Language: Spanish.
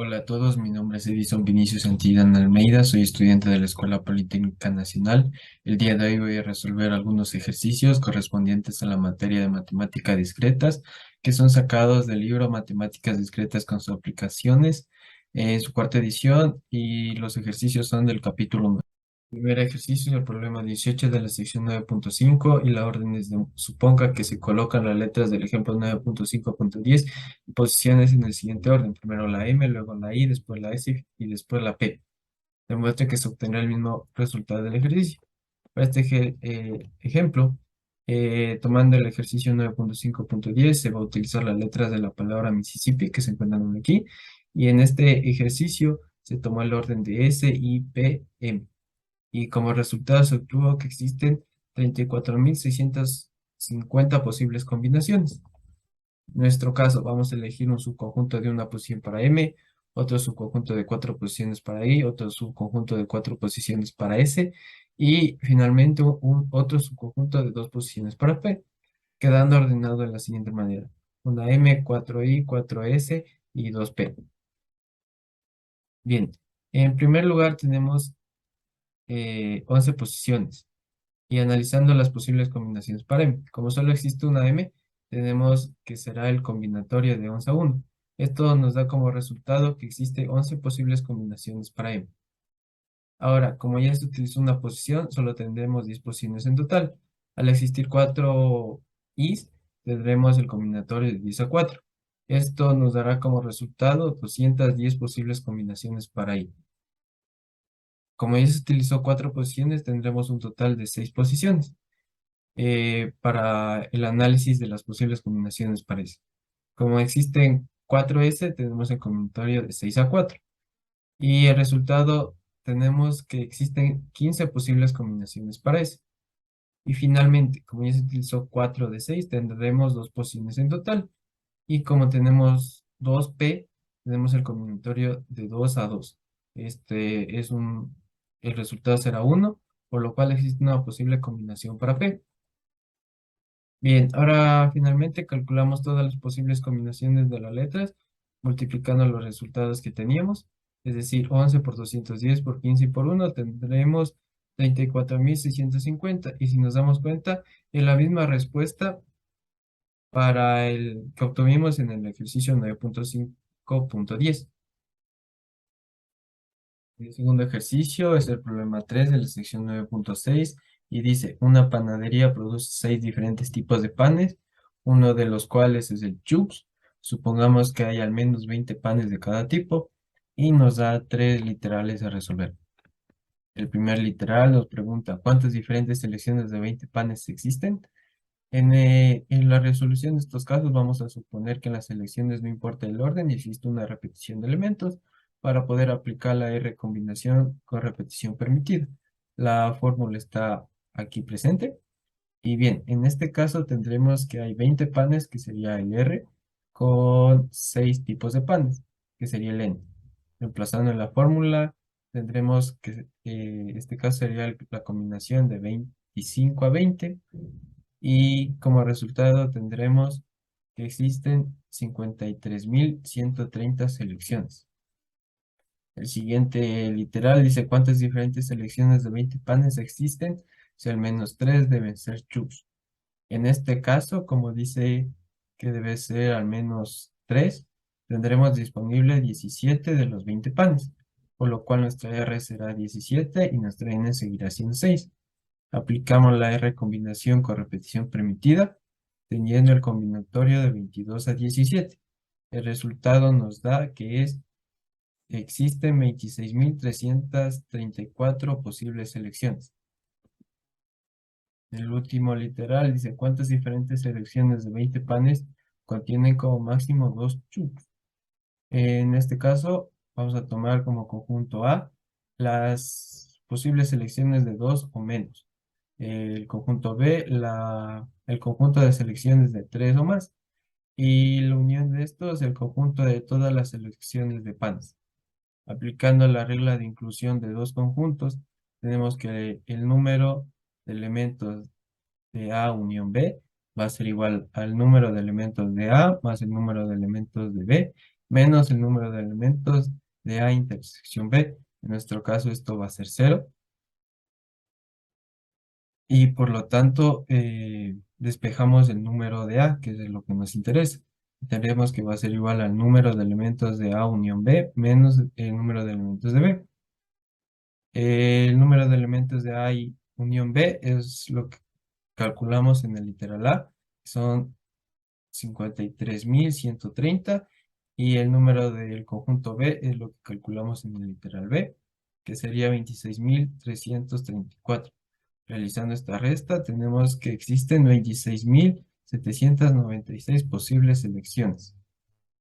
Hola a todos, mi nombre es Edison Vinicius Santillán Almeida, soy estudiante de la Escuela Politécnica Nacional. El día de hoy voy a resolver algunos ejercicios correspondientes a la materia de matemáticas discretas, que son sacados del libro Matemáticas Discretas con sus aplicaciones, su cuarta edición, y los ejercicios son del capítulo 1. Primer ejercicio es el problema 18 de la sección 9.5 y la orden es de suponga que se colocan las letras del ejemplo 9.5.10 y posiciones en el siguiente orden. Primero la M, luego la I, después la S y después la P. Demuestra que se obtendrá el mismo resultado del ejercicio. Para este ejemplo, tomando el ejercicio 9.5.10, se va a utilizar las letras de la palabra Mississippi que se encuentran aquí. Y en este ejercicio se tomó el orden de S, I, P, M y como resultado se obtuvo que existen 34.650 posibles combinaciones. En nuestro caso, vamos a elegir un subconjunto de una posición para M, otro subconjunto de cuatro posiciones para I, otro subconjunto de cuatro posiciones para S y finalmente otro subconjunto de dos posiciones para P, quedando ordenado de la siguiente manera. Una M, 4I, 4S y 2P. Bien, en primer lugar tenemos 11 posiciones. Y analizando las posibles combinaciones para M. Como solo existe una M, tenemos que será el combinatorio de 11 a 1. Esto nos da como resultado que existe 11 posibles combinaciones para M. Ahora, como ya se utilizó una posición, solo tendremos 10 posiciones en total. Al existir 4 Is, tendremos el combinatorio de 10 a 4. Esto nos dará como resultado 210 posibles combinaciones para I. Como ya se utilizó 4 posiciones, tendremos un total de 6 posiciones. Para el análisis de las posibles combinaciones parece. Como existen 4S, tenemos el combinatorio de 6 a 4. Y el resultado tenemos que existen 15 posibles combinaciones para S. Y finalmente, como ya se utilizó 4 de 6, tendremos dos posiciones en total. Y como tenemos 2P, tenemos el combinatorio de 2 a 2. El resultado será 1, por lo cual existe una posible combinación para P. Bien, ahora finalmente calculamos todas las posibles combinaciones de las letras, multiplicando los resultados que teníamos, es decir, 11 por 210 por 15 y por 1 tendremos 34.650. Y si nos damos cuenta, es la misma respuesta para el que obtuvimos en el ejercicio 9.5.10. El segundo ejercicio es el problema 3 de la sección 9.6 y dice, una panadería produce 6 diferentes tipos de panes, uno de los cuales es el chups. Supongamos que hay al menos 20 panes de cada tipo y nos da tres literales a resolver. El primer literal nos pregunta, ¿cuántas diferentes selecciones de 20 panes existen? En la resolución de estos casos vamos a suponer que en las selecciones no importa el orden y existe una repetición de elementos para poder aplicar la R combinación con repetición permitida. La fórmula está aquí presente. Y bien, en este caso tendremos que hay 20 panes, que sería el R, con 6 tipos de panes, que sería el N. Reemplazando en la fórmula, tendremos que este caso sería la combinación de 25 a 20 y como resultado tendremos que existen 53.130 selecciones. El siguiente literal dice cuántas diferentes selecciones de 20 panes existen, si al menos 3 deben ser chups. En este caso, como dice que debe ser al menos 3, tendremos disponible 17 de los 20 panes, por lo cual nuestra R será 17 y nuestra N seguirá siendo 6. Aplicamos la R combinación con repetición permitida, teniendo el combinatorio de 22 a 17. El resultado nos da que existen 26.334 posibles selecciones. El último literal dice cuántas diferentes selecciones de 20 panes contienen como máximo 2 chups. En este caso, vamos a tomar como conjunto A las posibles selecciones de 2 o menos. El conjunto B, el conjunto de selecciones de 3 o más. Y la unión de estos, el conjunto de todas las selecciones de panes. Aplicando la regla de inclusión de dos conjuntos, tenemos que el número de elementos de A unión B va a ser igual al número de elementos de A más el número de elementos de B menos el número de elementos de A intersección B. En nuestro caso esto va a ser cero y por lo tanto despejamos el número de A, que es de lo que nos interesa. Tendremos que va a ser igual al número de elementos de A unión B menos el número de elementos de B. El número de elementos de A y unión B es lo que calculamos en el literal A, son 53.130 y el número del conjunto B es lo que calculamos en el literal B, que sería 26.334. Realizando esta resta, tenemos que existen 26.796 posibles selecciones.